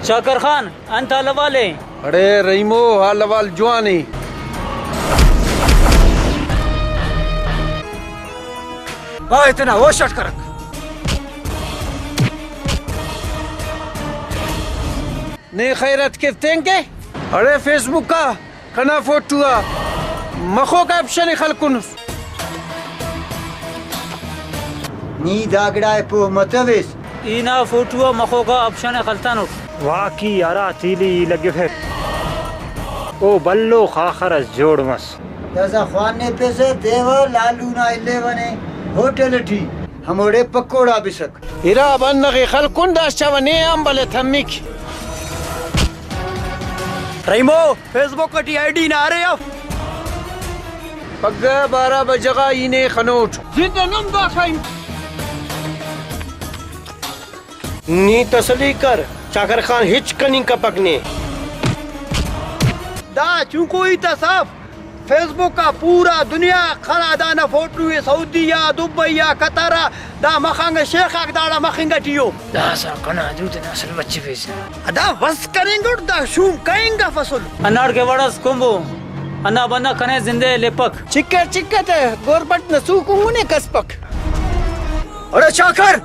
शाकर खान अंत लवाले। अरे रहीमो हालवाल जवानी इतना वो शट कर ने खैरत के तेंगे। अरे फेसबुक का खना फोटुआ मखो का ऑप्शन खलकुन नी दागड़ा पो मतवेस इना फोटुआ मखो का ऑप्शन खलतानो वाकी यारा तीली लगे फिर ओ बल्लो खाखरस जोड़ मस ऐसा खाने पे से देवा लालू ना इले बने होटल ठी हमोड़े पकोड़ा बिसक इरा बन्नगे खलकुन दाशवने अंबले थमिक रहीमो फेसबुक की आईडी ना आ रहे अब पग्गा 12 बजगा इने खनोट जिंदा नम दाखाइन नी तसली कर शाकर खान हिच कनी का पकने दा चूंको ही साफ फेसबुक का पूरा दुनिया खरा दाना फोटो है सऊदी या दुबई या कतारा दा मखांग शेख दाड़ा मखंगा टियो दा सा कना दूध नसल बच्चे फेस दा वस करेंगे दा शूम कहेंगा फसल अनार के वड़स कुंबो अन्ना बन्ना कने जिंदे लेपक चिक्कर चिक्कत गोरबट नसू कुंगने कसपक अरे शाकर